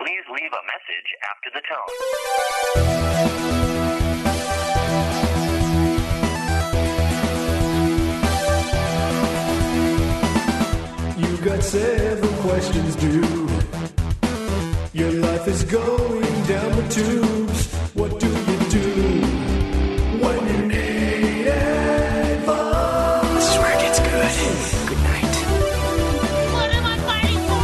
Please leave a message after the tone. You got several questions, dude. Your life is going down the tubes. What do you do when you need advice? This is where it gets good. Good night. What am I fighting for?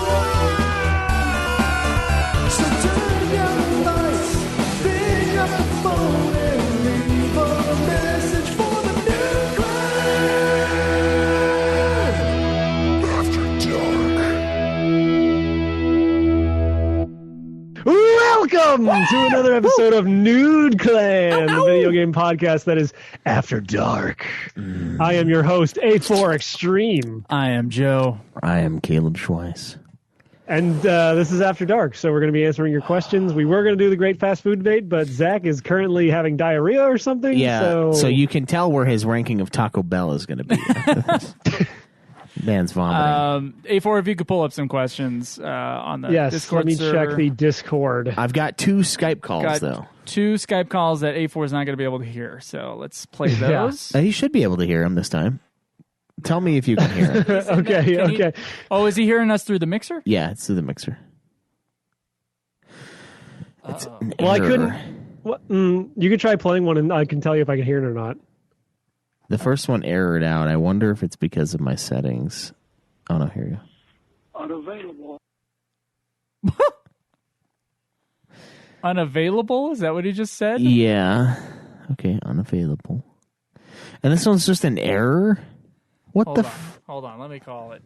So turn down the lights, pick up the phone, and leave a message for the new client. After dark. Welcome to another episode of Nude Clan, the video game podcast that is After Dark. I am your host, A4 Extreme. I am Joe. I am Caleb Schweiss. And this is After Dark, so we're going to be answering your questions. We were going to do the great fast food debate, but Zach is currently having diarrhea or something. Yeah, so you can tell where his ranking of Taco Bell is going to be. Man's vomiting. A4, if you could pull up some questions on the Discord let me server. check the Discord. I've got 2 Skype calls, though. 2 Skype calls that A4 is not going to be able to hear, so let's play those. He should be able to hear him this time. Tell me if you can hear him. Okay. Is he hearing us through the mixer? Yeah, it's through the mixer. It's an Well, I error. couldn't. You could try playing one, and I can tell you if I can hear it or not. The first one errored out. I wonder if it's because of my settings. Oh, no, here you go. Unavailable. Unavailable? Is that what he just said? Yeah. Okay, unavailable. And this one's just an error? What Hold on, let me call it.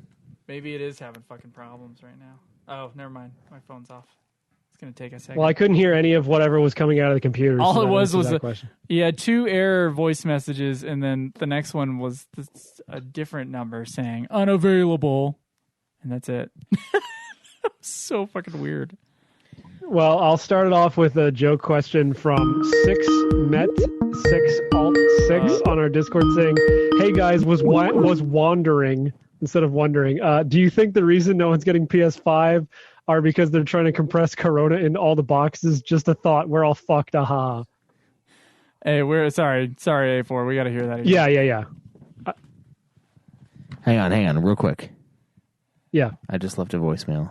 Maybe it is having fucking problems right now. Oh, never mind. My phone's off. It's going to take a second. Well, I couldn't hear any of whatever was coming out of the computer. All so it that was answers that a question. Yeah, 2 error voice messages, and then the next one was a different number saying unavailable, and that's it. So fucking weird. Well, I'll start it off with a joke question from 6met6alt6 on our Discord saying, "Hey guys, was wandering instead of wondering. Do you think the reason no one's getting PS5 are because they're trying to compress Corona into all the boxes? Just a thought. We're all fucked. Aha." Hey, we're sorry, A4. We got to hear that again. Yeah. Hang on, real quick. Yeah. I just left a voicemail.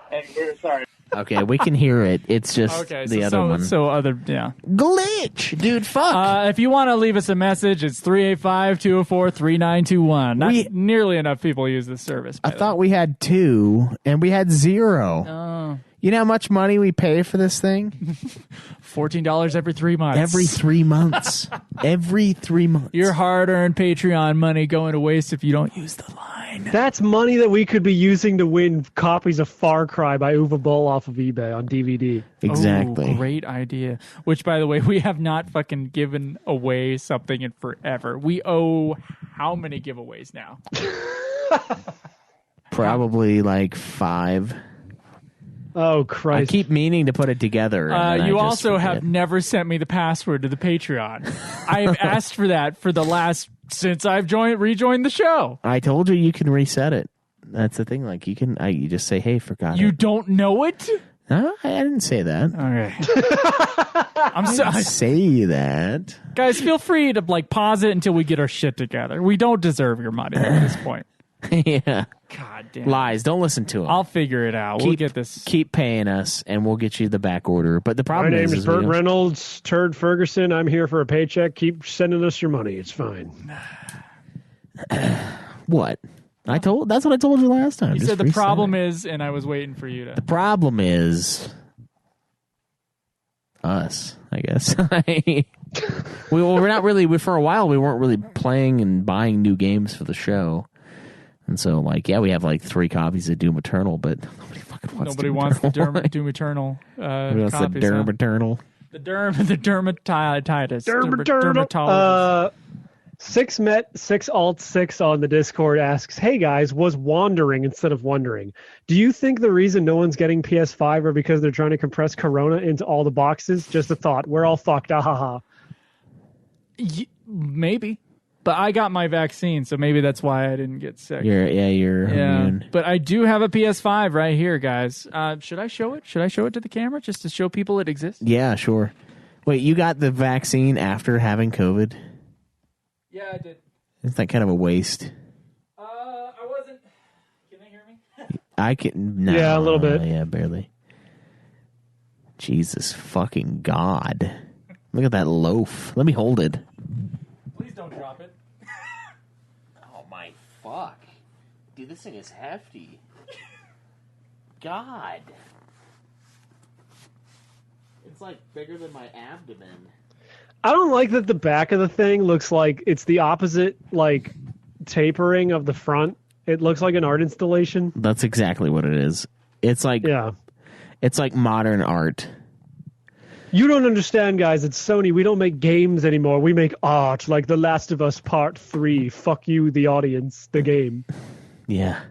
Hey, we're sorry. Okay, we can hear it. It's just the other one. Glitch! Dude, fuck! If you want to leave us a message, it's 385-204-3921. Not nearly enough people use this service. I thought we had 2, and we had 0. Oh. You know how much money we pay for this thing? $14 every 3 months. Every 3 months. Every 3 months. Your hard-earned Patreon money going to waste if you don't use the line. That's money that we could be using to win copies of Far Cry by Uwe Boll off of eBay on DVD. Exactly. Oh, great idea. Which, by the way, we have not fucking given away something in forever. We owe how many giveaways now? Probably like 5. Oh, Christ. I keep meaning to put it together. You also have never sent me the password to the Patreon. I have asked for that since I've rejoined the show. I told you can reset it. That's the thing. Like you just say, "Hey, forgot." You don't know it? No, I didn't say that. Okay. I'm sorry. Say that. Guys, feel free to pause it until we get our shit together. We don't deserve your money at this point. Yeah. God damn. Lies. Don't listen to him. I'll figure it out. We'll get this. Keep paying us, and we'll get you the back order. But the problem My name is Burt we don't- Reynolds, Turd Ferguson. I'm here for a paycheck. Keep sending us your money. It's fine. What? That's what I told you last time. You Just said the reset problem it. is, and I was waiting for you to. The problem is us, I guess. We're not really. For a while, we weren't really playing and buying new games for the show. And so, we have 3 copies of Doom Eternal, but nobody fucking wants Nobody Doom wants the Eternal. Doom Eternal Nobody wants copies. the Doom Eternal. The dermatitis. Dermatologist. 6met6alt6 on the Discord asks, "Hey guys, was wandering instead of wondering. Do you think the reason no one's getting PS5 are because they're trying to compress Corona into all the boxes? Just a thought. We're all fucked. Ah ha ha." Maybe. But I got my vaccine, so maybe that's why I didn't get sick. You're immune. But I do have a PS5 right here, guys. Should I show it? Should I show it to the camera just to show people it exists? Yeah, sure. Wait, you got the vaccine after having COVID? Yeah, I did. Isn't that kind of a waste? I wasn't. Can they hear me? I can. No, Yeah, a little bit. Yeah, barely. Jesus fucking God. Look at that loaf. Let me hold it. Please don't drop it. Oh my fuck. Dude, this thing is hefty. God. It's like bigger than my abdomen. I don't like that the back of the thing looks like it's the opposite, like, tapering of the front. It looks like an art installation. That's exactly what it is. It's like It's like modern art. You don't understand, guys. It's Sony. We don't make games anymore. We make art, like The Last of Us Part 3. Fuck you, the audience, the game. Yeah.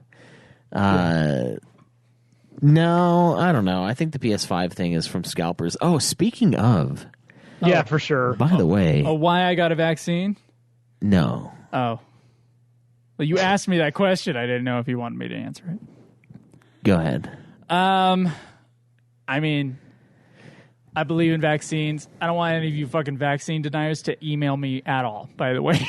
No, I don't know. I think the PS5 thing is from scalpers. Oh, speaking of. Yeah, for sure. By the way. Oh, why I got a vaccine? No. Oh. Well, you asked me that question. I didn't know if you wanted me to answer it. Go ahead. I mean, I believe in vaccines. I don't want any of you fucking vaccine deniers to email me at all, by the way.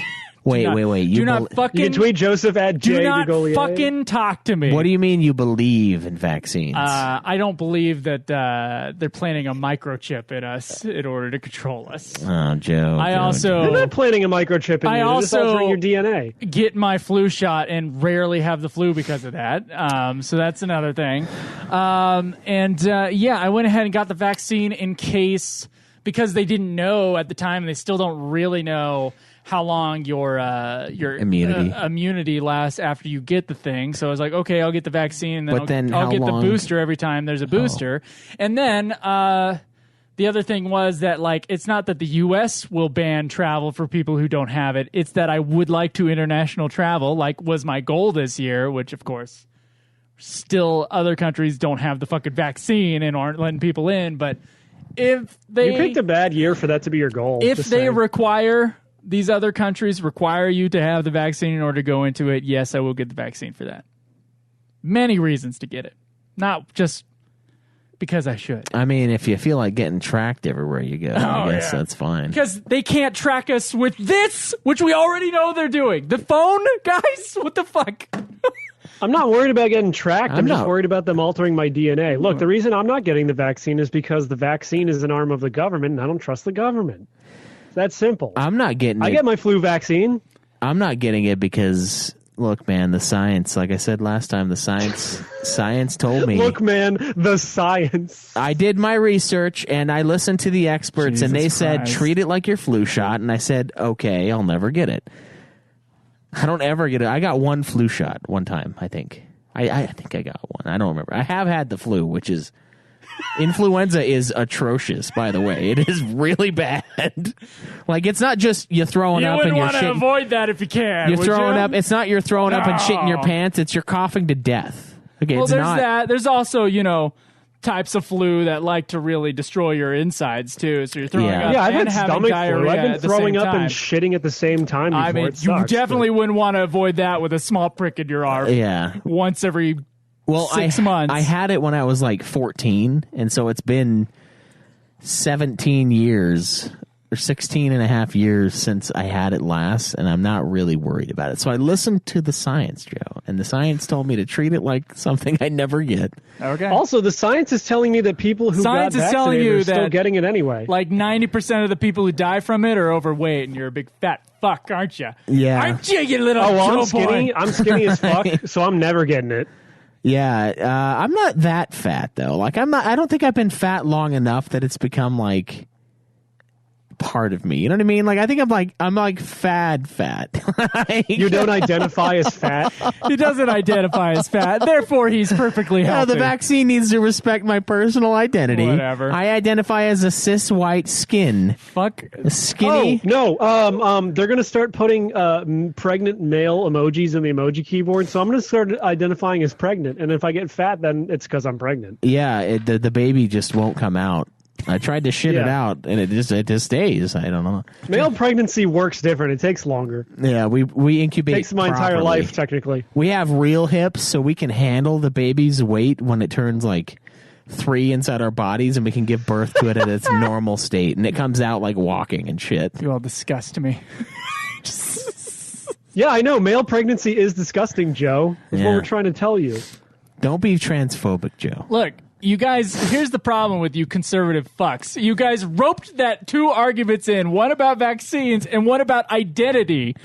Wait. Do not fucking... You can tweet Joseph at Do J. not DeGolier. fucking talk to me. What do you mean you believe in vaccines? I don't believe that they're planting a microchip in us in order to control us. Oh, Joe. They're not planting a microchip in I you. They're just also altering your DNA. get my flu shot and rarely have the flu because of that. So that's another thing. I went ahead and got the vaccine in case, because they didn't know at the time, and they still don't really know how long your immunity lasts after you get the thing. So I was like, okay, I'll get the vaccine, and then I'll get the booster every time there's a booster. And then the other thing was that, like, it's not that the U.S. will ban travel for people who don't have it. It's that I would like to international travel, like was my goal this year, which, of course, still other countries don't have the fucking vaccine and aren't letting people in. But if they... You picked a bad year for that to be your goal. If they require... These other countries require you to have the vaccine in order to go into it. Yes, I will get the vaccine for that. Many reasons to get it. Not just because I should. I mean, if you feel like getting tracked everywhere you go, I guess that's fine. Because they can't track us with this, which we already know they're doing. The phone, guys? What the fuck? I'm not worried about getting tracked. I'm just worried about them altering my DNA. Look, the reason I'm not getting the vaccine is because the vaccine is an arm of the government, and I don't trust the government. That's simple. I'm not getting it. I get my flu vaccine. I'm not getting it because, look, man, the science, like I said last time, the science told me. Look, man, the science. I did my research, and I listened to the experts, and they said, treat it like your flu shot. And I said, okay, I'll never get it. I don't ever get it. I got one flu shot one time, I think. I think I got one. I don't remember. I have had the flu, which is... Influenza is atrocious, by the way. It is really bad. Like, it's not just you throwing up and you're shitting. You wouldn't want to avoid that if you can. You're throwing up. It's not you're throwing up and shitting your pants. It's you're coughing to death. Okay, well, it's there's not. that. There's also, types of flu that like to really destroy your insides, too. So you're throwing up I've and had having stomach diarrhea flu. I've been at the throwing same up time. and shitting at the same time before. I mean, it you sucks, definitely wouldn't want to avoid that with a small prick in your arm. Yeah. Once every 6 months. I had it when I was like 14, and so it's been 17 years or 16 and a half years since I had it last, and I'm not really worried about it. So I listened to the science, Joe, and the science told me to treat it like something I never get. Okay. Also, the science is telling me that people who got vaccinated are still getting it anyway. Like 90% of the people who die from it are overweight, and you're a big fat fuck, aren't you? Yeah. Aren't you, you little I'm skinny. I'm skinny as fuck, so I'm never getting it. Yeah, I'm not that fat though. Like I don't think I've been fat long enough that it's become like part of me. You know what I mean? Like I think I'm like fat. You don't identify as fat? He doesn't identify as fat. Therefore, he's perfectly healthy. The vaccine needs to respect my personal identity. Whatever. I identify as a cis white skin. Fuck. Skinny. Oh, no. They're going to start putting pregnant male emojis in the emoji keyboard, so I'm going to start identifying as pregnant. And if I get fat, then it's because I'm pregnant. Yeah, the baby just won't come out. I tried to shit it out, and it just stays. I don't know. Male pregnancy works different. It takes longer. Yeah, we incubate. It takes my entire life, technically. We have real hips, so we can handle the baby's weight when it turns like 3 inside our bodies, and we can give birth to it at its normal state, and it comes out like walking and shit. You all disgust me. Yeah, I know. Male pregnancy is disgusting, Joe. That's what we're trying to tell you. Don't be transphobic, Joe. Look, you guys, here's the problem with you conservative fucks. You guys roped that 2 arguments in, one about vaccines and one about identity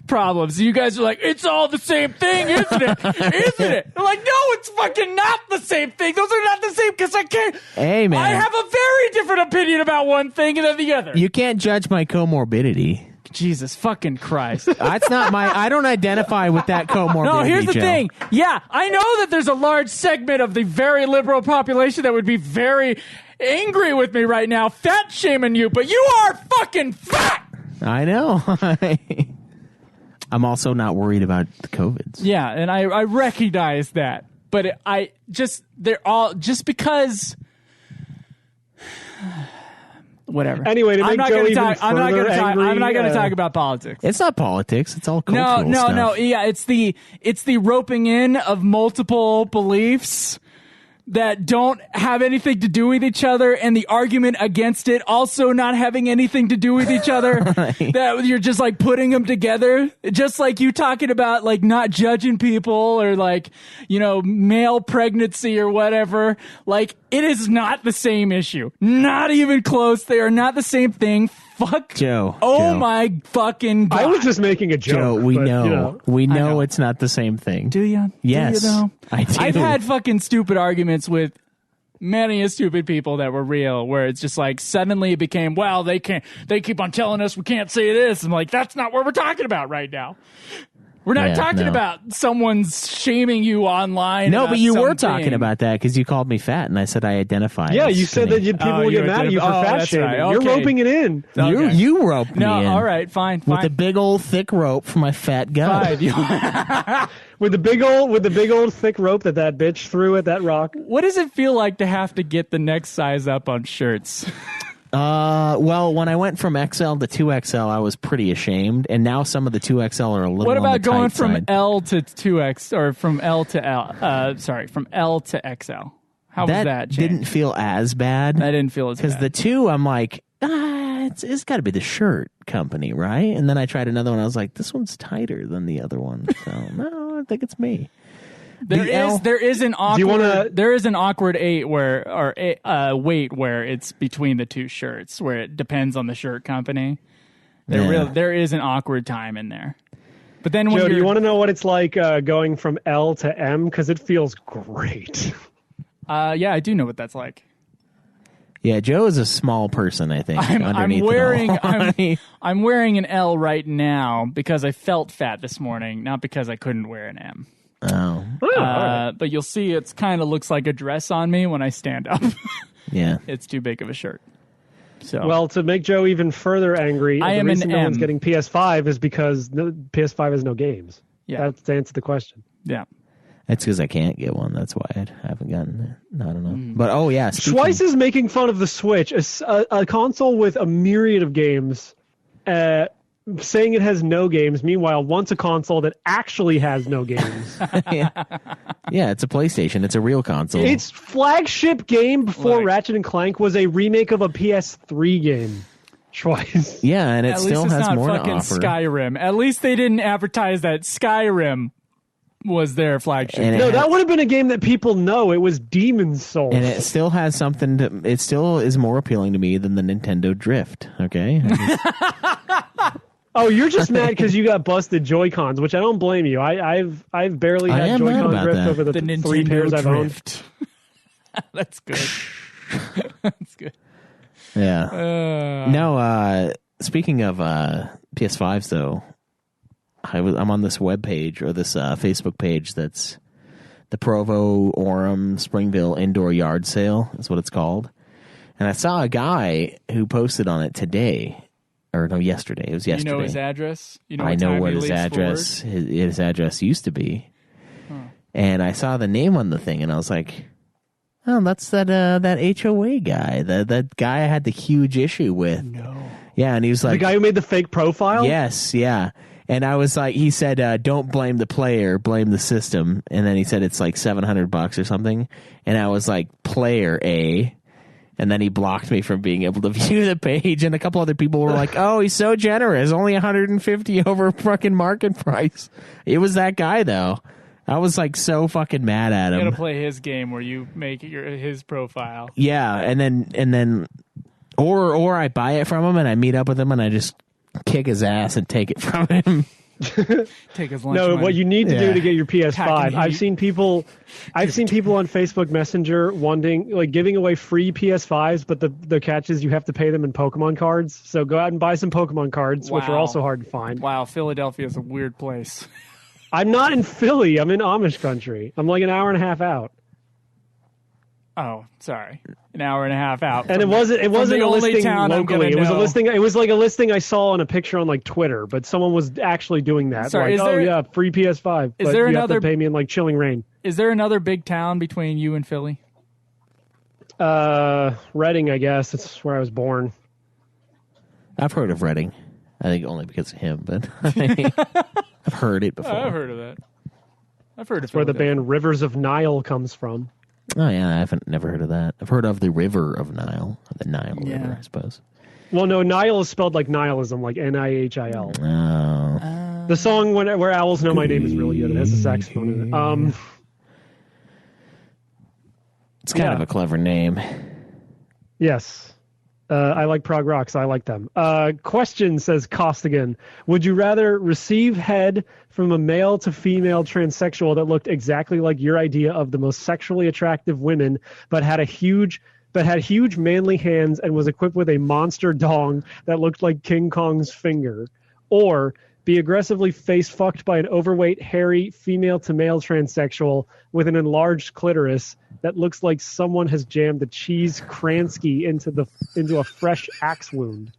problems. You guys are like, it's all the same thing, isn't it? Isn't it? I'm like, no, it's fucking not the same thing. Those are not the same because I can't. Hey, man. I have a very different opinion about one thing than the other. You can't judge my comorbidity. Jesus fucking Christ. That's not I don't identify with that comorbidity. No, here's the Joe. thing. Yeah, I know that there's a large segment of the very liberal population that would be very angry with me right now, fat shaming you, but you are fucking fat. I know. I'm also not worried about the COVIDs. Yeah, and I recognize that. But they're all just because whatever. Anyway, to make Joe even further angry, I'm not going to talk about politics. It's not politics. It's all cultural stuff. No. Yeah, it's the roping in of multiple beliefs that don't have anything to do with each other, and the argument against it also not having anything to do with each other. Right. That you're just like putting them together, just like you talking about like not judging people or like, you know, male pregnancy or whatever. Like, it is not the same issue. Not even close. They are not the same thing. Fuck Joe. Oh my fucking God. I was just making a joke. Joe, we but, know. You know. We know it's not the same thing. Do you? Yes. Do you though? I do. I've had fucking stupid arguments with many stupid people that were real, where it's just like suddenly it became, well, they keep on telling us we can't say this. I'm like, that's not what we're talking about right now. We're not talking about someone's shaming you online. No, but you were talking about that because you called me fat, and I said I identify. Yeah, you said that people would get mad at you for fat shaming. Right. Okay. You're roping it in. Okay. You roped me in. No, all right, fine. With a big old thick rope for my fat gut. with the big old thick rope that bitch threw at that rock. What does it feel like to have to get the next size up on shirts? Well, when I went from XL to 2XL, I was pretty ashamed, and now some of the 2XL are a little. What about going from side. L to 2X, or from L to L? From L to XL. How was that? Didn't feel as bad. I didn't feel as bad because the 2, I'm like, it's got to be the shirt company, right? And then I tried another one. I was like, this one's tighter than the other one. So no, I think it's me. There is an awkward weight where it's between the two shirts, where it depends on the shirt company. There is an awkward time in there. But then when Joe, do you want to know what it's like going from L to M? Because it feels great. Yeah, I do know what that's like. Yeah, Joe is a small person, I think. I'm wearing an L right now because I felt fat this morning, not because I couldn't wear an M. Oh. But you'll see it's kind of looks like a dress on me when I stand up. Yeah. It's too big of a shirt. So well, to make Joe even further angry, I the am reason an no one's M. getting PS5 is because PS5 has no games. Yeah. That's to answer the question. Yeah. That's because I can't get one. That's why I haven't gotten it. I don't know. But, oh, yeah. Schweiss is making fun of the Switch, a console with a myriad of games, saying it has no games. Meanwhile, wants a console that actually has no games. Yeah, it's a PlayStation. It's a real console. Its flagship game before Ratchet & Clank was a remake of a PS3 game. Schweiss. Yeah, and it still has more to At least it's offer. not fucking Skyrim. At least they didn't advertise that Skyrim was their flagship. No, that would have been a game that people know. It was Demon's Souls. And it still has something to... It still is more appealing to me than the Nintendo Drift, okay? Oh, you're just mad because you got busted Joy-Cons, which I don't blame you. I've barely had Joy-Con drift over the 3 pairs I've owned. That's good. That's good. Yeah. Speaking of PS5s, though, I'm on this web page or this Facebook page that's the Provo Orem Springville Indoor Yard Sale is what it's called. And I saw a guy who posted on it today. Or no, yesterday. It was yesterday. You know his address? You know I know what his address his address used to be. And I saw the name on the thing, and I was like, Oh, that's that HOA guy. That guy I had the huge issue with. No. Yeah, and he was like The guy who made the fake profile? Yes, yeah. And I was like, he said, don't blame the player, blame the system. And then he said it's like $700 or something. And I was like, player A. And then he blocked me from being able to view the page. And a couple other people were like, oh, he's so generous. Only 150 over fucking market price. It was that guy, though. I was like so fucking mad at him. You gotta play his game where you make his profile. Yeah, and then or I buy it from him and I meet up with him and I just kick his ass and take it from him. Take his lunch No, money. what you need to do to get your PS5. Packing I've heat. seen people on Facebook Messenger wanting, like, giving away free PS5s, but the catch is you have to pay them in Pokemon cards. So go out and buy some Pokemon cards, which are Wow. also hard to find. Wow, Philadelphia is a weird place. I'm not in Philly. I'm in Amish country. I'm like an hour and a half out. Oh, sorry. An hour and a half out. And it from wasn't the a only listing town I'm locally. gonna It was a know. listing. It was like a listing I saw on a picture on like Twitter, but someone was actually doing that. Sorry, like, is there- oh yeah, free PS5. is but there you have another- to pay me in like Chilling Rain. Is there another big town between you and Philly? Reading, I guess. It's where I was born. I've heard of Reading. I think only because of him, but I've heard it before. I've heard of that. I've heard of Where the Philadelphia. band Rivers of Nile comes from. Oh yeah, I haven't never heard of that. I've heard of the River of Nile, the Nile Yeah. River, I suppose. Well, no, Nile is spelled like nihilism, like Nihil. Oh, The song "Where Owls Know My Name" is really good. It has a saxophone in it. it's kind of a clever name. Yes. I like prog rock, so I like them. Question, says Costigan. Would you rather receive head from a male to female transsexual that looked exactly like your idea of the most sexually attractive women, but had huge manly hands and was equipped with a monster dong that looked like King Kong's finger? Or be aggressively face fucked by an overweight, hairy female to male transsexual with an enlarged clitoris that looks like someone has jammed a cheese Kransky into a fresh axe wound?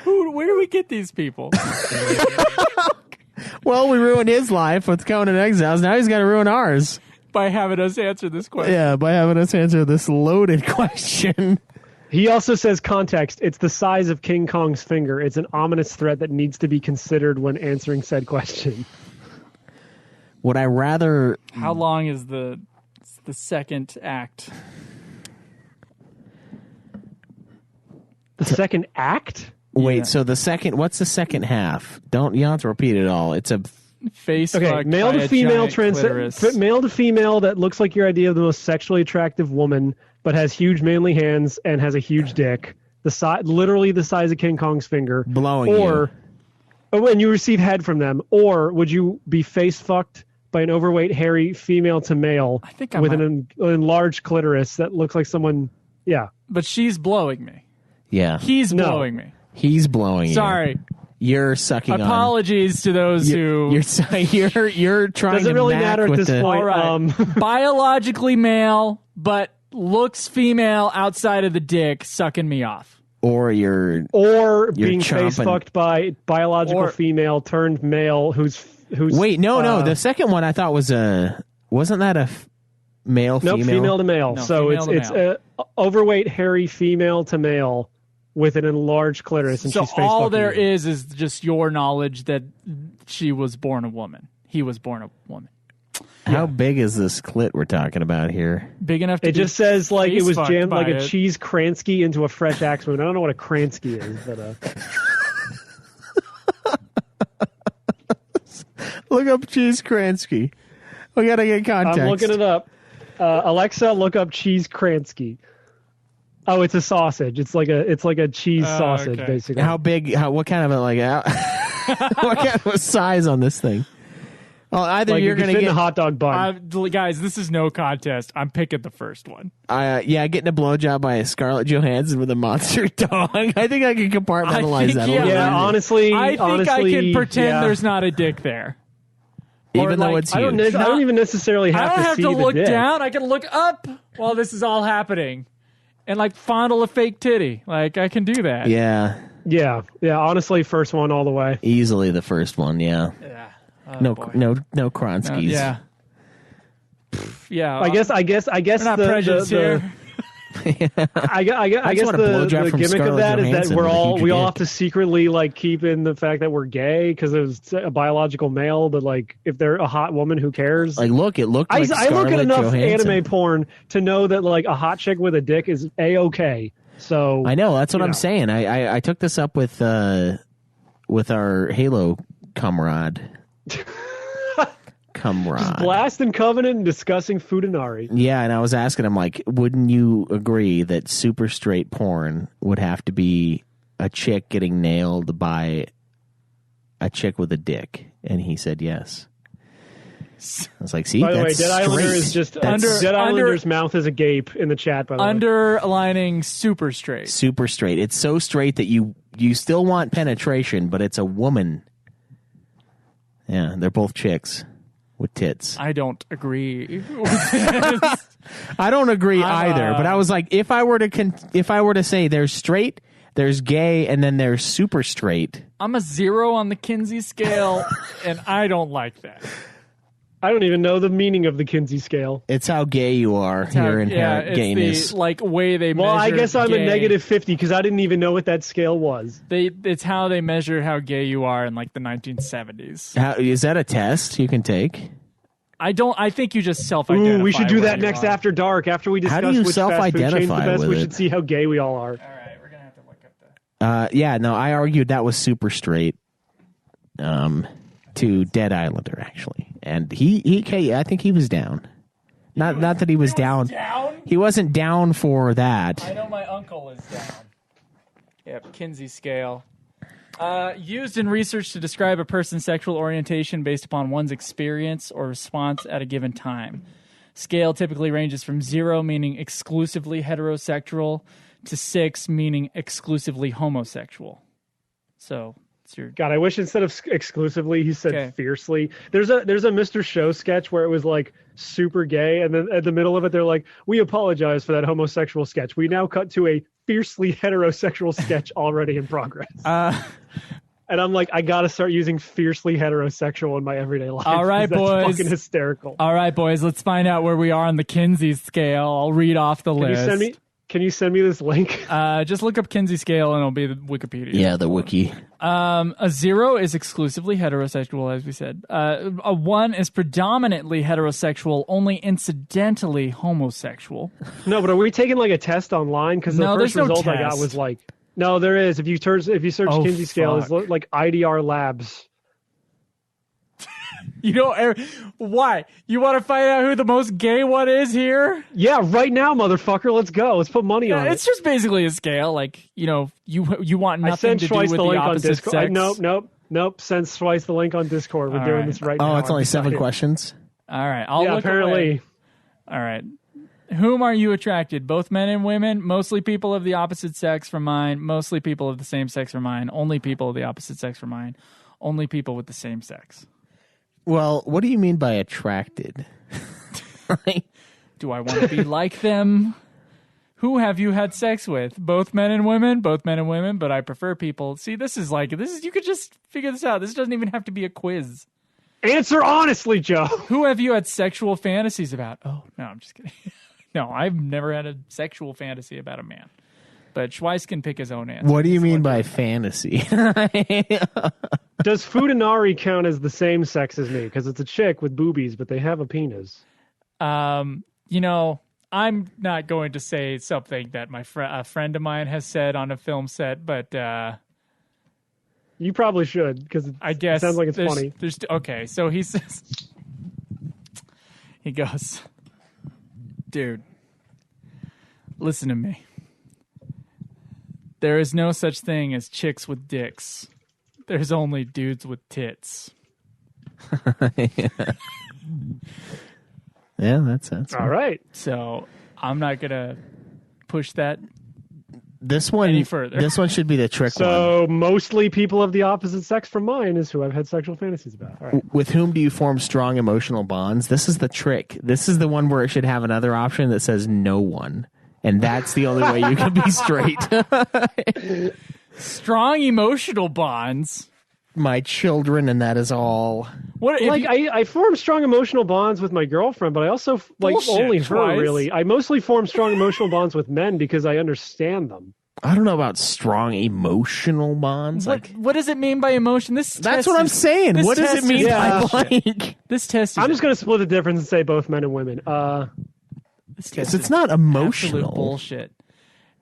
Where do we get these people? Well, we ruined his life with Conan Exiles. Now he's got to ruin ours. By having us answer this question. Yeah, by having us answer this loaded question. He also says, context, it's the size of King Kong's finger. It's an ominous threat that needs to be considered when answering said question. Would I rather... How long is the second act? The second act? Wait, Yeah. so the second... What's the second half? You don't have to repeat it all. It's a... Face Okay, fucked male by to a female giant clitoris. male to female that looks like your idea of the most sexually attractive woman, but has huge manly hands and has a huge dick, literally the size of King Kong's finger. Blowing or, oh, and you receive head from them. Or would you be face fucked by an overweight, hairy female to male I think I with might- an enlarged clitoris that looks like someone? Yeah. But she's blowing me. Yeah. He's No. blowing me. He's blowing you. Sorry. You're sucking on... Apologies to those who You're trying Doesn't to really mac matter at with this the... point. All right. Biologically male, but looks female outside of the dick, sucking me off. Or you're... Or You're being face chomping. fucked by biological Or- female turned male who's Wait, no. The second one I thought was a... Wasn't that a male, nope, female? female to male. No, So female to it's male. overweight, hairy female to male with an enlarged clitoris, and So she's face all fucking there you. is just your knowledge that she was born a woman. He was born a woman. How big is this clit we're talking about here? Big enough to It be just says like it face was fucked jammed by like a it. cheese Kransky into a fresh axe wound. I don't know what a Kransky is, but Look up Cheese Kransky. We gotta get context. I'm looking it up. Alexa, look up cheese Kransky. Oh, it's a sausage. It's like a cheese sausage, okay. basically. How big? What kind of what kind of a size on this thing? Well, either like you're you could gonna fit get in a hot dog bun. guys, this is no contest. I'm picking the first one. getting a blowjob by a Scarlett Johansson with a monster dog. I think I can compartmentalize I think, that a yeah. little Yeah, bit. honestly, I think I can pretend yeah. there's not a dick there. Even though like, it's I don't, huge. I don't even necessarily have I don't to have see to the look dick. down. I can look up while this is all happening, and like fondle a fake titty. Like I can do that. Yeah, Yeah, honestly, first one all the way. easily the first one. Yeah, Yeah. Oh, no boy. Kronskis. Yeah. Yeah, I guess we're not prejudiced here. I guess want a blowjob the from gimmick of Scarlett that is that Johansson we with a all huge have dick. to secretly like keep in the fact that we're gay because it was a biological male. But like, if they're a hot woman, who cares? Like, look, it looked like I look at Scarlett enough Johansson. anime porn to know that like a hot chick with a dick is a-okay. So I know, that's what you I'm know. saying. I took this up with our Halo comrade. Blast and Covenant and discussing Futanari. Yeah, and I was asking him, like, wouldn't you agree that super straight porn would have to be a chick getting nailed by a chick with a dick? And he said yes. I was like, see, By the way, that's Dead Islander straight. is just That's Dead Islander's mouth is agape in the chat. By the way, Underlining super straight. super straight. It's so straight that you still want penetration, but it's a woman. Yeah, they're both chicks with tits. I don't agree. I don't agree either, but I was like, if I were to say there's straight, there's gay, and then there's super straight. I'm a 0 on the Kinsey scale, and I don't like that. I don't even know the meaning of the Kinsey scale. It's how gay you are. Your inherent it's gayness. the way they measure. Well, I guess I'm gay. a negative 50 because I didn't even know what that scale was. It's how they measure how gay you are in like the 1970s. Is that a test you can take? I think you just self-identify. Ooh, we should do where that you next are. after dark. After we discuss How do you which fast food chain's the self-identify best, with we it? should see how gay we all are. All right, we're gonna have to look up that. Yeah, no, I argued that was super straight. To Dead Islander actually, and I think he was down. Not that he was down. He wasn't down for that. I know my uncle is down. Yep, Kinsey scale. Used in research to describe a person's sexual orientation based upon one's experience or response at a given time. Scale typically ranges from 0, meaning exclusively heterosexual, to 6, meaning exclusively homosexual. So it's your... God, I wish instead of exclusively he said Okay. fiercely. There's a Mr. Show sketch where it was like super gay, and then at the middle of it they're like, "We apologize for that homosexual sketch. We now cut to a fiercely heterosexual sketch already in progress." And I'm like, I gotta start using fiercely heterosexual in my everyday life. All right, That's boys. fucking hysterical. All right, boys, let's find out where we are on the Kinsey scale. I'll read off the list. Can you send me this link? Just look up Kinsey scale and it'll be the Wikipedia. Yeah, the wiki. A 0 is exclusively heterosexual, as we said. A 1 is predominantly heterosexual, only incidentally homosexual. No, but are we taking like a test online? Because the No, first there's no result I got test. was like, no, there is. If you search Oh, Kinsey scale, fuck. it's like IDR Labs. You know, why? You want to find out who the most gay one is here? Yeah, right now, motherfucker. Let's go. Let's put money on It's it. just basically a scale. Like, you know, you want I nothing sent to do twice with the the link on opposite Discord. sex. Nope. Send twice the link on Discord. We're All doing right. this right now. Oh, it's only 7 Second. questions. All right, I'll Yeah, look apparently. away. All right. Whom are you attracted? Both men and women? Mostly people of the opposite sex from mine. Mostly people of the same sex from mine. Only people of the opposite sex from mine. Only people with the same sex. Well, what do you mean by attracted? Right? Do I want to be like them? Who have you had sex with? Both men and women? Both men and women, but I prefer people. See, this is you could just figure this out. This doesn't even have to be a quiz. Answer honestly, Joe. Who have you had sexual fantasies about? Oh, no, I'm just kidding. No, I've never had a sexual fantasy about a man. But Schweiss can pick his own answer. What do you mean by fantasy? Does Futanari count as the same sex as me? Because it's a chick with boobies, but they have a penis. You know, I'm not going to say something that a friend of mine has said on a film set, but You probably should, because I guess it sounds like it's funny. Okay, so he says, he goes, dude, listen to me. There is no such thing as chicks with dicks. There's only dudes with tits. Yeah, that's All right. So I'm not gonna push that. This one Any further. This one should be the trick one. So mostly people of the opposite sex from mine is who I've had sexual fantasies about. All right. With whom do you form strong emotional bonds? This is the trick. This is the one where it should have another option that says no one. And that's the only way you can be straight. Strong emotional bonds. my children, and that is all. What if Like I form strong emotional bonds with my girlfriend, but I also like Bullshit, only her Twice. really. I mostly form strong emotional bonds with men because I understand them. I don't know about strong emotional bonds. what does it mean by emotion? That's what I'm saying. this What does it test mean is by bullshit. like? This test is I'm just going to split the difference and say both men and women. this test It's is not absolute emotional. bullshit.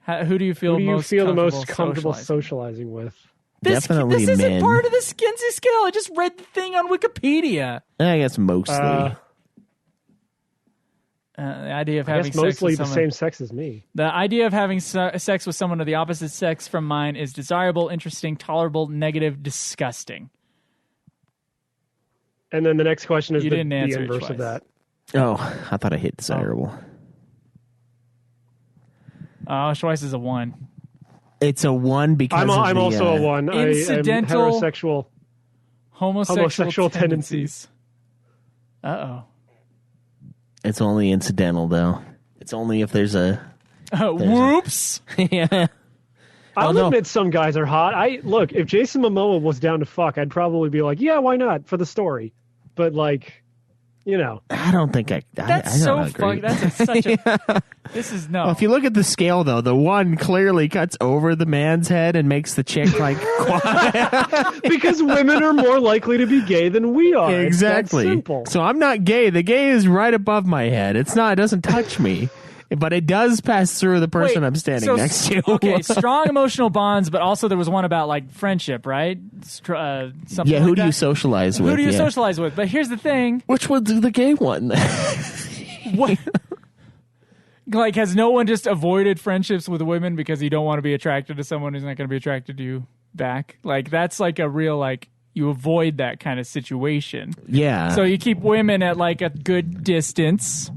Who do you feel Who do you most feel the comfortable most comfortable socializing? socializing with? Definitely this isn't men. part of the Kinsey Scale. I just read the thing on Wikipedia. I guess mostly. The idea of I having guess mostly sex with the someone, same sex as me. The idea of having sex with someone of the opposite sex from mine is desirable, interesting, tolerable, negative, disgusting. And then the next question is You the didn't answer it inverse of twice. that. Oh, I thought I hit desirable. Schweiss is a 1. It's a 1 because I'm also a 1. I'm incidental- heterosexual. Homosexual tendencies. Uh-oh. It's only incidental, though. It's only if there's a... Whoops. yeah. I'll no. admit some guys are hot. Look, if Jason Momoa was down to fuck, I'd probably be like, yeah, why not, for the story. But like, you know. I don't think I That's I so don't agree. fuck. That's such a... This is no. Well, if you look at the scale, though, the 1 clearly cuts over the man's head and makes the chick, like, quiet. Because women are more likely to be gay than we are. Exactly. It's that simple. So I'm not gay. The gay is right above my head. It doesn't touch me. But it does pass through the person Wait, I'm standing so- next to. Okay, strong emotional bonds, but also there was one about like friendship, right? Something Yeah, who like do you that. socialize with? Who do you Yeah. socialize with? But here's the thing: Which one's the gay one? what? Like, has no one just avoided friendships with women because you don't want to be attracted to someone who's not going to be attracted to you back? Like, that's like a real like you avoid that kind of situation. Yeah. So you keep women at like a good distance,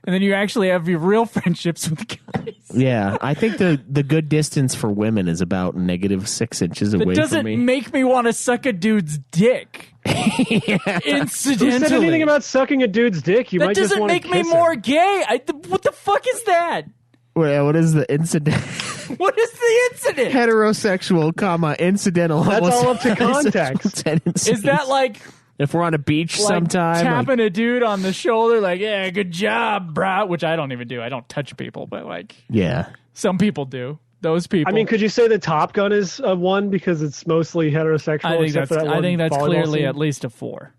and then you actually have your real friendships with guys. Yeah, I think the good distance for women is about -6 inches away That doesn't from me. make me want to suck a dude's dick. Incidentally. Who said anything about sucking a dude's dick? You that might just doesn't want make to me kiss more him. gay. What the fuck is that? What is the incident? What is the incident? Heterosexual, incidental. That's all up to homosexual context. tendencies. Is that like if we're on a beach sometime? tapping a dude on the shoulder like, yeah, good job, brah? Which I don't even do. I don't touch people, but like Yeah. some people do. Those people. I mean, could you say the Top Gun is a 1 because it's mostly heterosexual? I think except that's for that one volleyball clearly scene? at least a 4.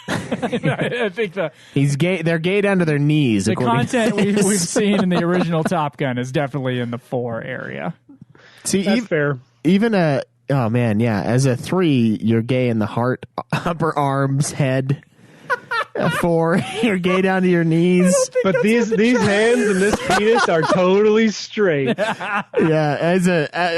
I think He's gay. They're gay down to their knees. the according to content we've this. seen in the original Top Gun is definitely in the 4 area. See, That's fair. even a oh man, yeah. As a 3, you're gay in the heart, upper arms, head. A 4, you're gay down to your knees. But these hands and this penis are totally straight. Yeah, as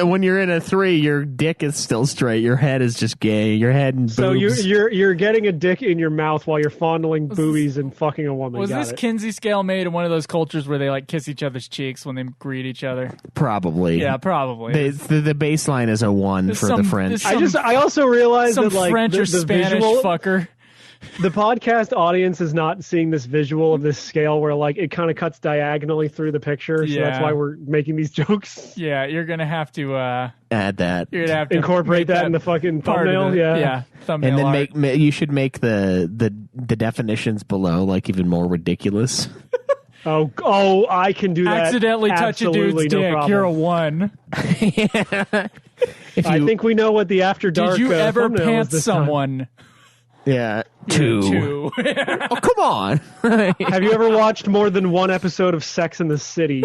when you're in a 3, your dick is still straight. Your head is just gay. Your head and boobs. So you're getting a dick in your mouth while you're fondling boobies and fucking a woman. Was Got this it. Kinsey Scale made in one of those cultures where they like kiss each other's cheeks when they greet each other? Probably. Yeah, probably. The baseline is a 1 There's for some- the French. there's I also realized Some that like French the or Spanish visual, fucker. the podcast audience is not seeing this visual of this scale where like it kind of cuts diagonally through the picture. So that's Yeah. why we're making these jokes. Yeah, you're gonna have to. Add that. You're gonna have to Incorporate make that in the fucking part of thumbnail. the- Yeah. thumbnail. And then art. you should make the definitions below like even more ridiculous. Oh, I can do that. accidentally touch a Absolutely dude's no dick. problem. You're a 1. If I you- think we know what the After Dark. Did you ever thumbnail is pants this time. someone? Yeah. You're 2. a 2. Oh, come on. Have you ever watched more than one episode of Sex in the City?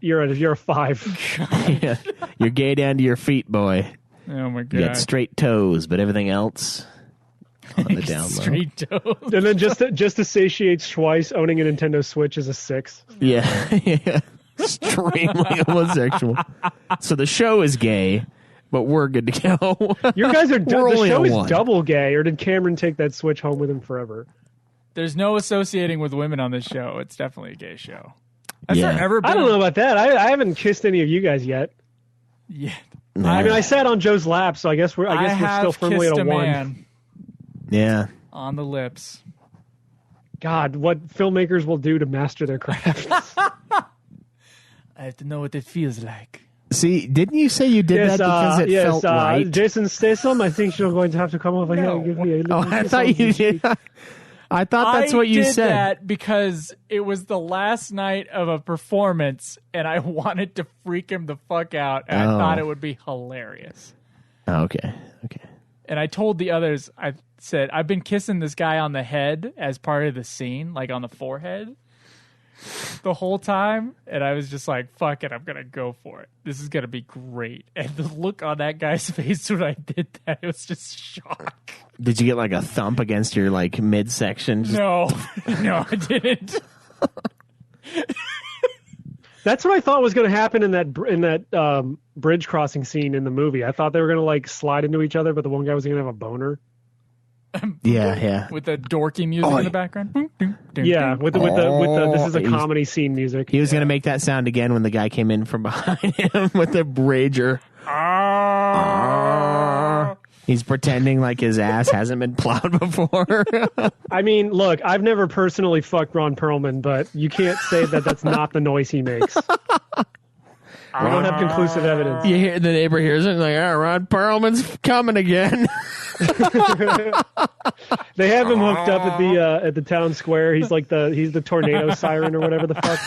You're a 5. Yeah. You're gay down to your feet, boy. Oh my You got god. straight toes, but everything else on the down low. Straight toes. And then just to satiate Schweiss, owning a Nintendo Switch is a 6. Yeah. Yeah. Extremely homosexual. So the show is gay, but we're good to go. You guys are the We're only show a is 1. double gay, or did Cameron take that Switch home with him forever? There's no associating with women on this show. It's definitely a gay show. Has Yeah. there ever been? I don't know about that. I haven't kissed any of you guys yet. Yeah. I mean, I sat on Joe's lap, so I guess we're have still firmly at kissed a 1. man Yeah. on the lips. God, what filmmakers will do to master their craft. I have to know what it feels like. See, didn't you say you did that because it felt right? Jason Statham, I think you're going to have to come over here and give me a little I thought you did. I thought that's what you said. I did that because it was the last night of a performance, and I wanted to freak him the fuck out, and I thought it would be hilarious. Oh, okay. And I told the others, I said, I've been kissing this guy on the head as part of the scene, like on the forehead, the whole time. And I was just like, fuck it, I'm going to go for it. This is going to be great. And the look on that guy's face when I did that, it was just shock. Did you get like a thump against your like midsection? No, I didn't. That's what I thought was going to happen in that bridge crossing scene in the movie. I thought they were going to like slide into each other, but the one guy was going to have a boner. Yeah. With the dorky music in the background. Yeah, with the this is a comedy scene music. He was going to make that sound again when the guy came in from behind him with the rager. He's pretending like his ass hasn't been plowed before. I mean, look, I've never personally fucked Ron Perlman, but you can't say that that's not the noise he makes. We don't have conclusive evidence. You hear the neighbor hears it and like, Ron Perlman's coming again. They have him hooked up at the town square. He's like he's the tornado siren or whatever the fuck.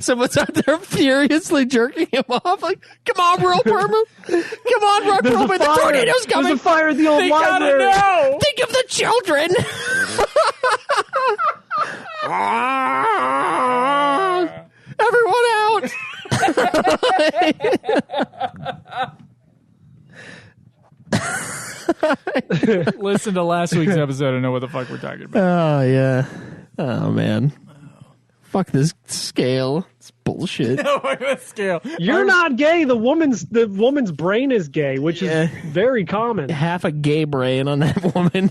Someone's out there furiously jerking him off. Like, come on, Ron Perlman. Come on, Ron Perlman. The tornado's coming. There's a fire at the old They library. gotta know. Think of the children. Everyone out. Listen to last week's episode and know what the fuck we're talking about. Oh, yeah. Oh, man. Fuck this scale. It's bullshit. Scale. You're not gay. The woman's brain is gay, which is very common. Half a gay brain on that woman.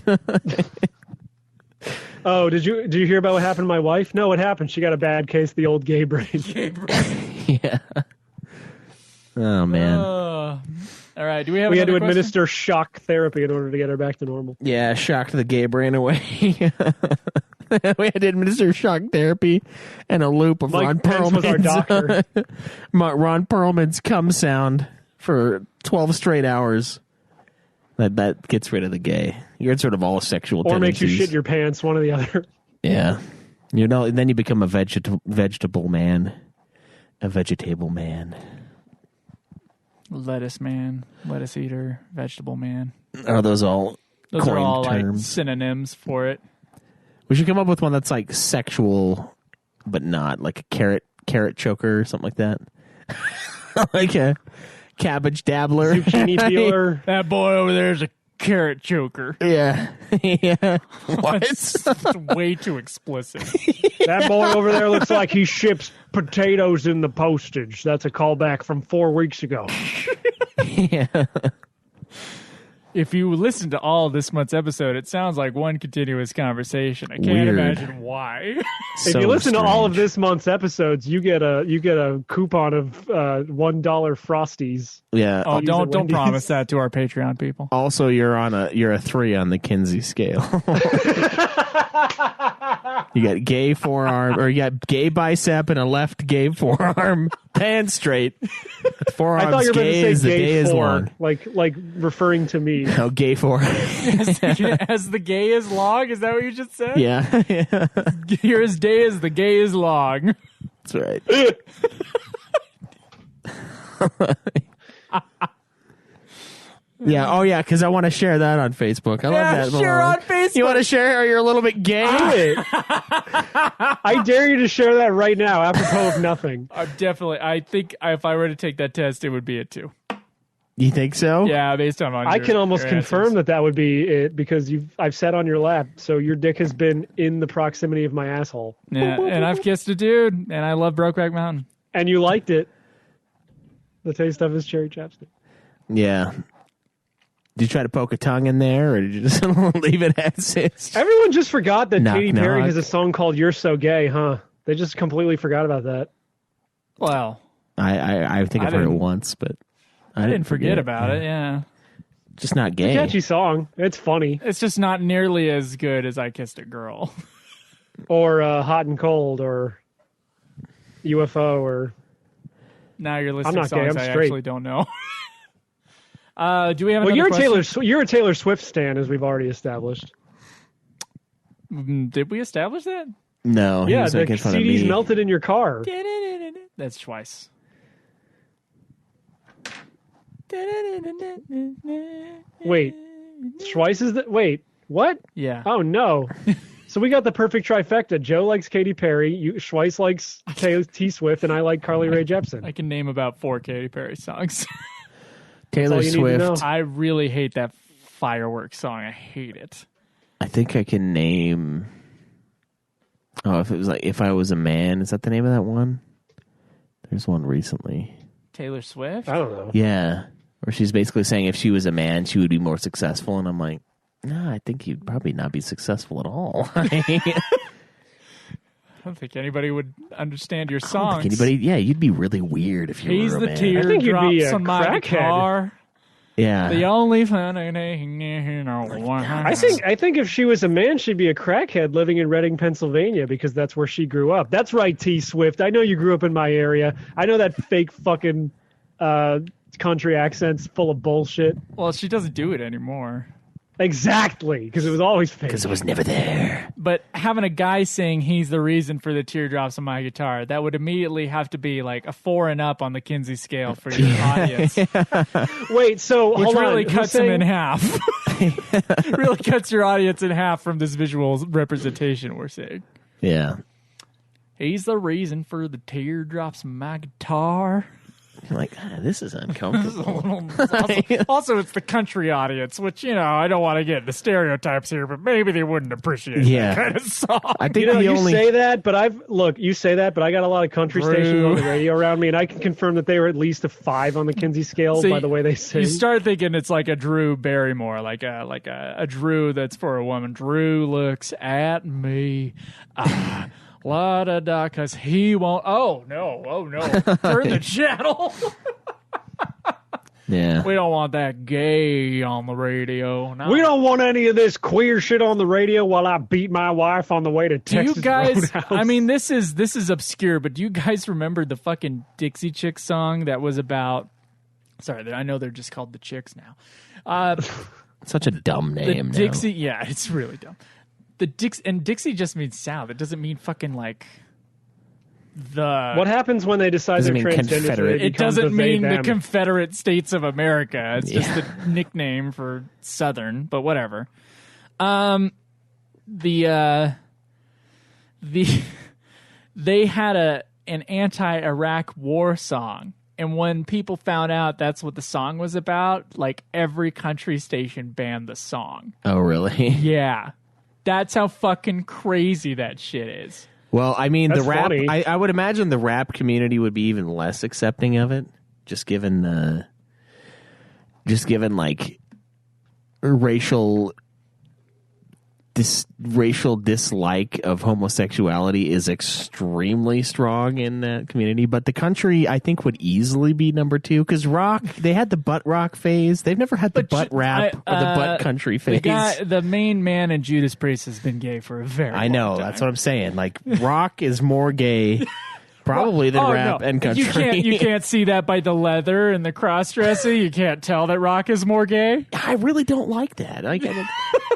Oh, did you hear about what happened to my wife? No, what happened? She got a bad case of the old gay brain. Yeah. Oh, man. All right. Do we have? We had to another administer shock therapy in order to get her back to normal. Yeah, shocked the gay brain away. We had to administer shock therapy and a loop of Mike Ron Pence was our doctor. Ron Perlman's cum sound for 12 straight hours. That gets rid of the gay. You're sort of all sexual Or tendencies. makes you shit your pants, one or the other. Yeah. Then you become a vegetable man. A vegetable man. Lettuce man, lettuce eater, vegetable man. Are those all Those coined are all terms? like synonyms for it. We should come up with one that's like sexual, but not like a carrot choker or something like that. Like a cabbage dabbler, Zucchini peeler. That boy over there is a carrot choker. Yeah, yeah. What? It's way too explicit. That boy over there looks like he ships potatoes in the postage. That's a callback from 4 weeks ago. Yeah. If you listen to all this month's episode, it sounds like one continuous conversation. I can't Weird. imagine why. If you listen to all of this month's episodes, you get a coupon of $1 Frosties. Yeah. Oh, Use don't it, Wendy's. promise that to our Patreon people. Also, you're a 3 on the Kinsey scale. You got gay forearm, or you got gay bicep and a left gay forearm. Pan straight. I Forearms thought you were going gay to as say the day gay is for, long. like referring to me. Oh, gay forearm. As the gay is long? Is that what you just said? Yeah. Yeah. You're as day as the gay is long. That's right. Yeah. Oh, yeah. Because I want to share that on Facebook. I love that. Share on Facebook. You want to share? Or you're a little bit gay? I dare you to share that right now, apropos of nothing. I think if I were to take that test, it would be a 2. You think so? Yeah, based on I can almost your confirm answers. that would be it because I've sat on your lap, so your dick has been in the proximity of my asshole. Yeah, and I've kissed a dude, and I love Brokeback Mountain. And you liked it. The taste of his cherry chapstick. Yeah. Did you try to poke a tongue in there, or did you just leave it as is? Everyone just forgot that Knock, Katy Perry knock. has a song called "You're So Gay," huh? They just completely forgot about that. Well, I think I've heard it didn't- once, but I didn't forget about it. Yeah, Just not gay. Catchy song. It's funny. it's just not nearly as good as I Kissed a Girl. Or Hot and Cold, or UFO, or Now you're listening not to gay, songs I'm I straight. actually don't know. Do we have Well, another question? You're a Taylor Swift stan, as we've already established. Did we establish that? No, he Yeah, was the making fun of CDs me. melted in your car. That's twice. Wait, Schweiss is the wait. What? Yeah. Oh no. So we got the perfect trifecta. Joe likes Katy Perry, Schweiss likes T Swift, and I like Carly Rae Jepsen. I can name about 4 Katy Perry songs. Taylor all you need to know. Swift. I really hate that fireworks song. I hate it. I think I can name. Oh, if it was like If I Was a Man, is that the name of that one? There's one recently. Taylor Swift? I don't know. Yeah, where she's basically saying if she was a man, she would be more successful, and I'm like, no, I think you'd probably not be successful at all. I don't think anybody would understand your songs. You'd be really weird if you He's were a the man. I think you'd be teardrops a on my crackhead. guitar. Yeah, The only fun I I think if she was a man, she'd be a crackhead living in Reading, Pennsylvania, because that's where she grew up. That's right, T Swift. I know you grew up in my area. I know that fake fucking country accent's full of bullshit. Well, she doesn't do it anymore. Exactly, because it was always fake. because it was never there. But having a guy saying he's the reason for the teardrops on my guitar, that would immediately have to be like a 4 and up on the Kinsey scale for your audience. Wait, so Which hold really on. cuts Who's him saying- in half. Really cuts your audience in half from this visual representation we're seeing. Yeah, He's the reason for the teardrops on my guitar. you're like, this is uncomfortable. Also, it's the country audience, which, I don't want to get into stereotypes here, but maybe they wouldn't appreciate Yeah. that kind of song. I think You say that, but I got a lot of country stations on the radio around me, and I can confirm that they were at least a 5 on the Kinsey scale So by the way they sing. You start thinking it's like a Drew Barrymore, like a Drew that's for a woman. Drew looks at me. La da da, because he won't. Oh no! Turn the channel. Yeah, We don't want that gay on the radio. No. We don't want any of this queer shit on the radio while I beat my wife on the way to Do Texas you guys? Roadhouse. I mean, this is obscure, but do you guys remember the fucking Dixie Chicks song that was about? Sorry, I know they're just called the Chicks now. such a dumb The name. now. Dixie, yeah, it's really dumb. The Dixie just means South. It doesn't mean fucking like the. What happens when they decide Doesn't they're mean transgender? Confederate. It doesn't mean the them? Confederate States of America. It's just Yeah. the nickname for Southern, but whatever. They had an anti-Iraq war song, and when people found out that's what the song was about, like every country station banned the song. Oh, really? Yeah, that's how fucking crazy that shit is. Well, I mean, That's the rap. funny. I would imagine the rap community would be even less accepting of it, just given like racial dislike of homosexuality is extremely strong in that community. But the country, I think, would easily be number 2 because rock. They had the butt rock phase. They've never had the butt rap or the butt country phase. The main man in Judas Priest has been gay for a very I know. long time. That's what I'm saying. Like rock is more gay. Probably than rap and country. You can't see that by the leather and the cross-dressing. You can't tell that rock is more gay. I really don't like that. Like,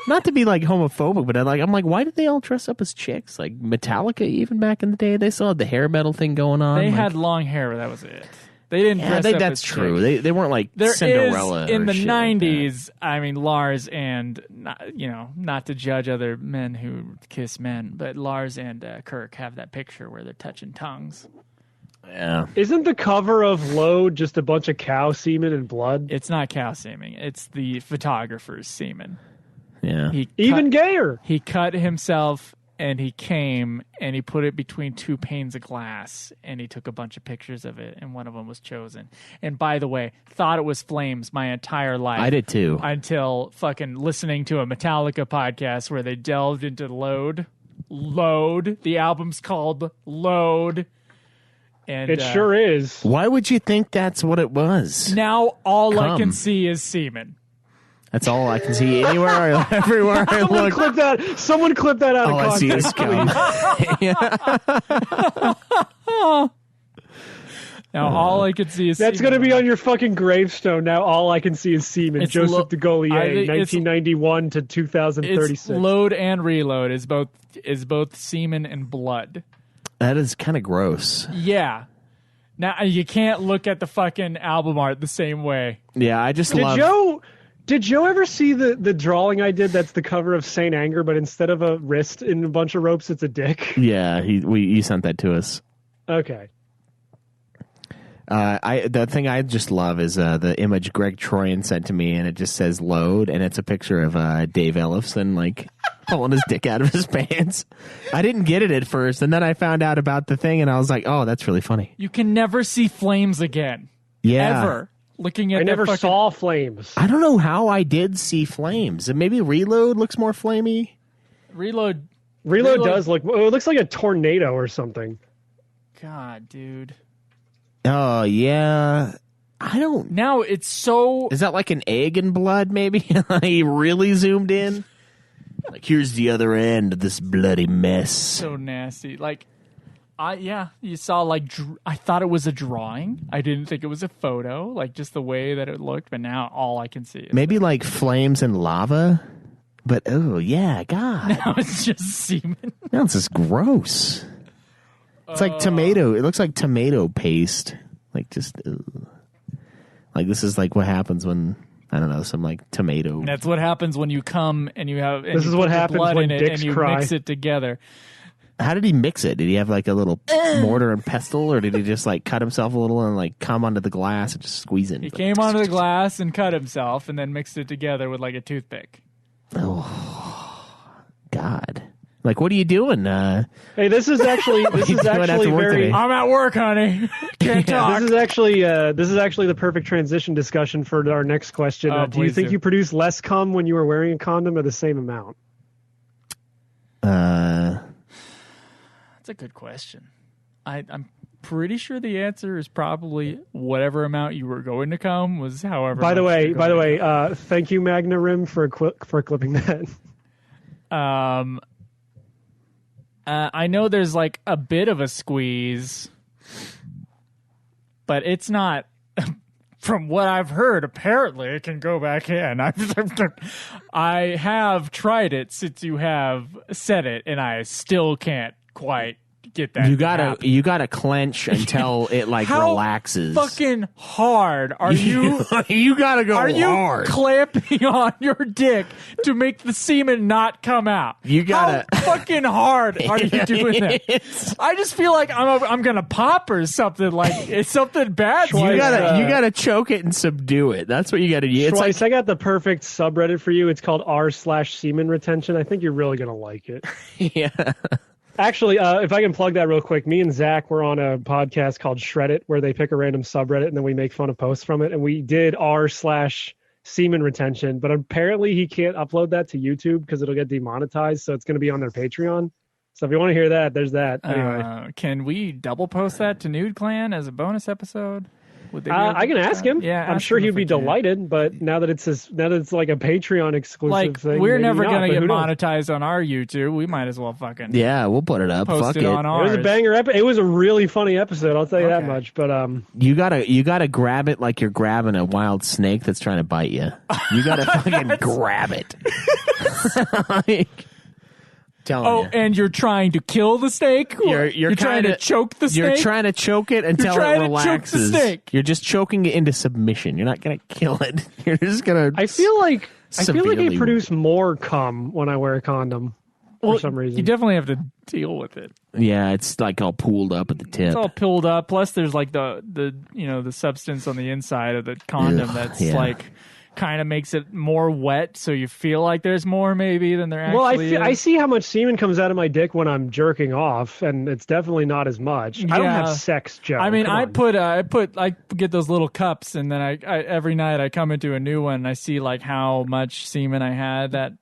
not to be like homophobic, but I'm like, why did they all dress up as chicks? Like Metallica, even back in the day, they still had the hair metal thing going on. They like, had long hair. That was it. They didn't dress up that's as true. chicks. They weren't like There Cinderella is in or the shit like that. 90s. I mean, Lars and not to judge other men who kiss men, but Lars and Kirk have that picture where they're touching tongues. Yeah. Isn't the cover of Load just a bunch of cow semen and blood? It's not cow semen. It's the photographer's semen. Yeah. Even gayer. He cut himself and he came and he put it between 2 panes of glass and he took a bunch of pictures of it and one of them was chosen. And by the way, thought it was flames my entire life. I did too. Until fucking listening to a Metallica podcast where they delved into Load. The album's called Load. And It sure is. Why would you think that's what it was? now all I can Come. see is semen. That's all I can see anywhere, everywhere I look. Someone clip that out All of I see is context. cum. Now all I could see is That's semen. going to be on your fucking gravestone. Now all I can see is semen. It's Joseph de I Gaulier, think 1991 to 2036. It's load and reload is both semen and blood. That is kind of gross. Yeah. Now you can't look at the fucking album art the same way. Yeah, I just love. Did Joe ever see the drawing I did? That's the cover of Saint Anger, but instead of a wrist and a bunch of ropes, it's a dick. Yeah, you sent that to us. Okay. The thing I just love is the image Greg Troyan sent to me, and it just says "load," and it's a picture of Dave Ellefson like pulling his dick out of his pants. I didn't get it at first, and then I found out about the thing, and I was like, "Oh, that's really funny." You can never see flames again. Yeah, Ever. Looking at I never fucking... saw flames. I don't know how I did see flames. And maybe Reload looks more flamey. Reload does look. It looks like a tornado or something. God, dude. Oh yeah, I don't. Now it's so. Is that like an egg in blood? Maybe he really zoomed in. Like here's the other end of this bloody mess. So nasty. Like, you saw like I thought it was a drawing. I didn't think it was a photo. Like just the way that it looked. But now all I can see is maybe like flames and lava. But oh yeah, God. now it's just semen. Now it's just gross. It's like tomato. It looks like tomato paste. Like just like this is like what happens when I don't know some like tomato. That's what happens when you come and you have. And This you is what put the happens blood when in it dicks and you cry. mix it together. How did he mix it? Did he have like a little mortar and pestle, or did he just like cut himself a little and like come onto the glass and just squeeze it? He came onto the glass and cut himself, and then mixed it together with like a toothpick. Oh God! Like, what are you doing? Hey, this is actually very. I'm at work, honey. Can't talk. This is actually the perfect transition discussion for our next question. Oh, Do you please think do. you produced less cum when you were wearing a condom, or the same amount? That's a good question. I'm pretty sure the answer is probably whatever amount you were going to come was however. By the much way, you're going to come. thank you, Magna Rim, for clipping that. I know there's like a bit of a squeeze, but it's not. From what I've heard, apparently it can go back in. I have tried it since you have said it, and I still can't quite get that. You gotta clench until it like How relaxes. fucking hard are you? You gotta go Are you hard. clamping on your dick to make the semen not come out? You gotta- How fucking hard are you doing that? It's- I just feel like I'm gonna pop or something. Like it's something bad. You gotta choke it and subdue it. That's what you gotta do. It's Twice, like I got the perfect subreddit for you. It's called r/semen retention. I think you're really gonna like it. yeah. Actually, if I can plug that real quick, me and Zach were on a podcast called Shred It, where they pick a random subreddit and then we make fun of posts from it. And we did r/semen retention, but apparently he can't upload that to YouTube because it'll get demonetized. So it's going to be on their Patreon. So if you want to hear that, there's that. Anyway, Can we double post that to Nude Clan as a bonus episode? Would they be able I to can do ask that? him. Yeah, I'm ask sure him he'd if be we can. delighted. But now that it's like a Patreon exclusive Like thing, we're maybe never not, gonna but get who knows? monetized on our YouTube. We might as well fucking Yeah, we'll put it up. post Fuck it it. on It ours. was a banger episode. It was a really funny episode. I'll tell you that Okay. much. But You gotta grab it like you're grabbing a wild snake that's trying to bite you. You gotta fucking grab it. Like, telling Oh, you. and you're trying to kill the snake? You're trying to kinda- choke the snake? You're trying to choke it until trying it to choke the relaxes. snake. You're just choking it into submission. You're not gonna kill it. You're just gonna. I feel like I severely- produce more cum when I wear a condom for some reason. You definitely have to deal with it. Yeah, it's like all pooled up at the tip. It's all pilled up. Plus, there's like the the substance on the inside of the condom Ugh, that's yeah. like kind of makes it more wet, so you feel like there's more maybe than there Well, actually is. I see how much semen comes out of my dick when I'm jerking off, and it's definitely not as much. I don't Yeah. have sex, Joe. I mean, Come on. I get those little cups, and then I every night I come into a new one, and I see like how much semen I had that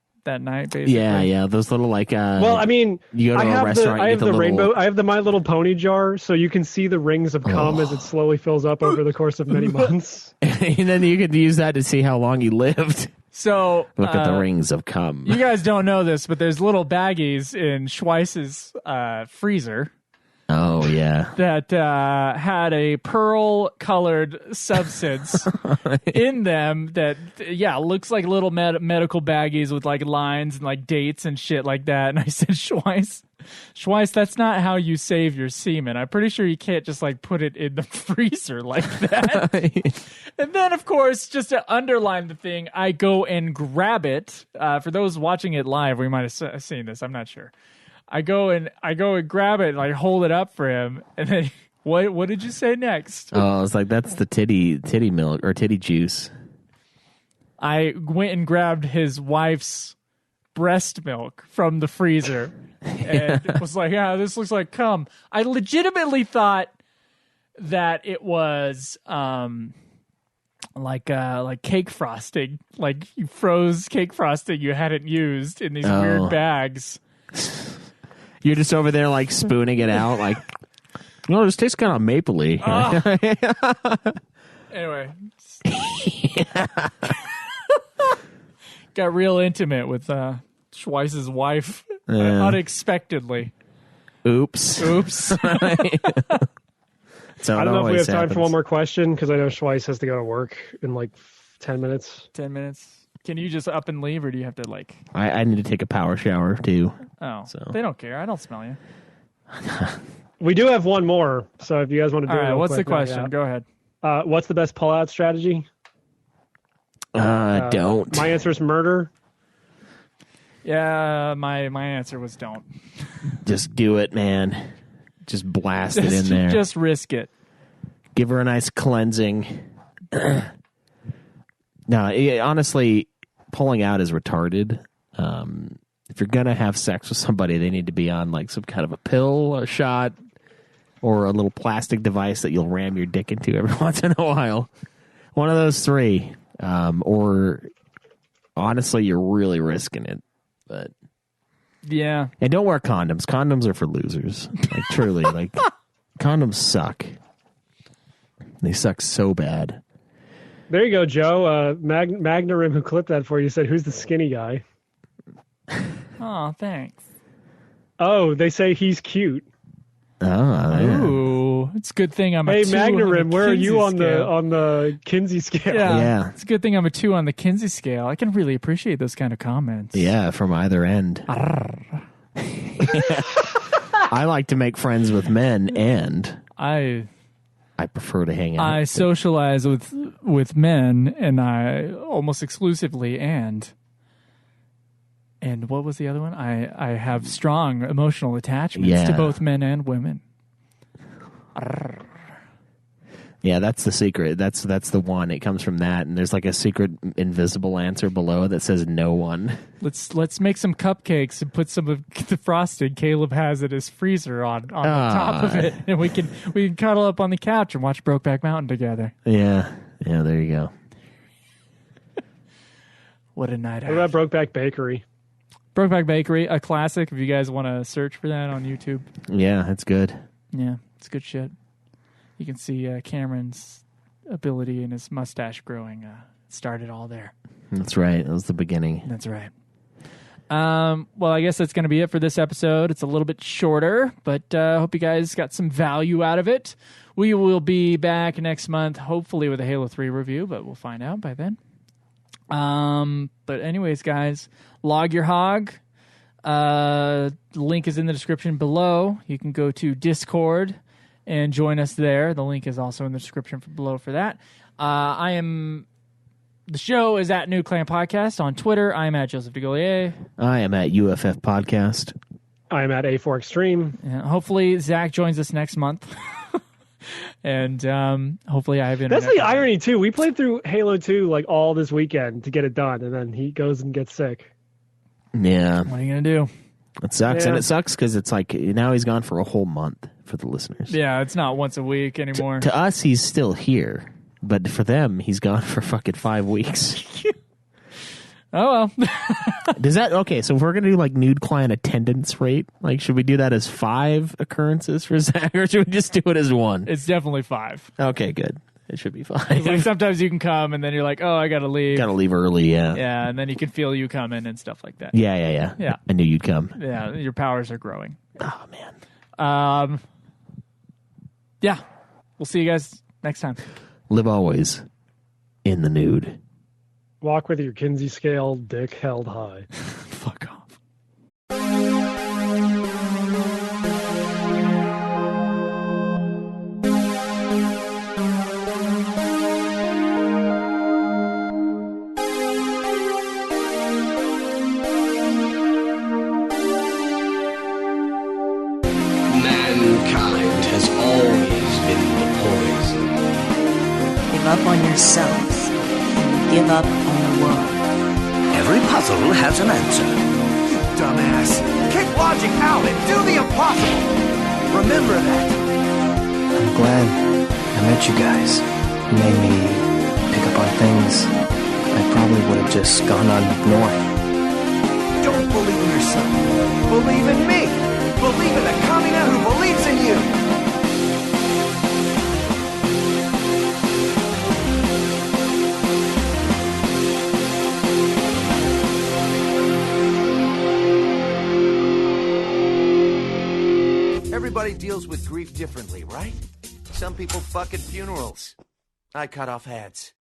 night, basically. Yeah, those little like. Well, I mean, you go to I a have restaurant, I you have get the the little- rainbow. I have the My Little Pony jar, so you can see the rings of cum as it slowly fills up over the course of many months. and then you could use that to see how long you lived. So Look at the rings of cum. You guys don't know this, but there's little baggies in Schweiss's freezer Oh, yeah. that had a pearl-colored substance in them that, looks like little medical baggies with, like, lines and, like, dates and shit like that. And I said, Schweiss, that's not how you save your semen. I'm pretty sure you can't just, like, put it in the freezer like that. And then, of course, just to underline the thing, I go and grab it. For those watching it live, we might have seen this. I'm not sure. I go and grab it and I hold it up for him, and then what did you say next? Oh, it's like that's the titty milk or titty juice. I went and grabbed his wife's breast milk from the freezer and was like, this looks like cum. I legitimately thought that it was like cake frosting, like you froze cake frosting you hadn't used in these weird bags. You're just over there, like, spooning it out, like, this tastes kind of mapley. Anyway. Got real intimate with Schweiss's wife unexpectedly. Oops. So I don't know if we have time for one more question, because I know Schweiss has to go to work in, like, 10 minutes. 10 minutes. Can you just up and leave, or do you have to, like... I need to take a power shower, too. Oh, so they don't care. I don't smell you. We do have one more, so if you guys want to do it real what's quick, the question? Go ahead. What's the best pull-out strategy? Don't. My answer is murder. Yeah, my answer was don't. Just do it, man. Just blast it in there. Just risk it. Give her a nice cleansing. No, honestly, pulling out is retarded. If you're going to have sex with somebody, they need to be on like some kind of a pill, a shot, or a little plastic device that you'll ram your dick into every once in a while. One of those three. Or honestly, you're really risking it. But yeah. And don't wear condoms. Condoms are for losers. Like, truly. Like, condoms suck. They suck so bad. There you go, Joe. Magnarim, who clipped that for you, said, "Who's the skinny guy?" Oh, thanks. Oh, they say he's cute. Oh, yeah. Ooh, it's a good thing I'm a 2 Magnarim, where are you on scale. the Kinsey scale? Yeah. It's a good thing I'm a 2 on the Kinsey scale. I can really appreciate those kind of comments. Yeah, from either end. I like to make friends with men, and I prefer to hang out. I socialize with men, and I almost exclusively and what was the other one? I have strong emotional attachments to both men and women. Yeah, that's the secret. That's the one. It comes from that, and there's like a secret invisible answer below that says no one. Let's make some cupcakes and put some of the frosting Caleb has in his freezer on the top of it, and we can cuddle up on the couch and watch Brokeback Mountain together. Yeah, there you go. What a night out. What about Brokeback Bakery? Brokeback Bakery, a classic. If you guys want to search for that on YouTube. Yeah, it's good. Yeah, it's good shit. You can see Cameron's ability and his mustache growing started all there. That's right. That was the beginning. That's right. Well, I guess that's going to be it for this episode. It's a little bit shorter, but I hope you guys got some value out of it. We will be back next month, hopefully with a Halo 3 review, but we'll find out by then. But anyways, guys, log your hog. Link is in the description below. You can go to Discord and join us there. The link is also in the description below for that. The show is at Nude Clan Podcast on Twitter. I am at Joseph DeGollier. I am at UFF Podcast. I am at A4 Extreme. And hopefully Zach joins us next month. And hopefully I have internet. That's the irony, too. We played through Halo 2 like all this weekend to get it done, and then he goes and gets sick. Yeah. What are you going to do? It sucks. Yeah. And it sucks because it's like now he's gone for a whole month for the listeners. Yeah, it's not once a week anymore. To us, he's still here. But for them, he's gone for fucking 5 weeks. Oh, well. Does that... Okay, so if we're going to do like Nude Client attendance rate, like should we do that as 5 occurrences for Zach, or should we just do it as 1? It's definitely 5. Okay, good. It should be 5. Like sometimes you can come and then you're like, oh, I got to leave. Got to leave early, yeah. Yeah, and then you can feel you coming and stuff like that. Yeah. I knew you'd come. Yeah, your powers are growing. Oh, man. Yeah. We'll see you guys next time. Live always in the nude. Walk with your Kinsey Scale dick held high. Fuck off. Mankind has always been the poison. Give up on yourselves. Give up on the world. Every puzzle has an answer. You dumbass. Kick logic out and do the impossible. Remember that. I'm glad I met you guys. You made me pick up on things I probably would have just gone on ignoring. Don't believe in yourself. Believe in me. Believe in the Kamina who believes in you. Everybody deals with grief differently, right? Some people fuck at funerals. I cut off heads.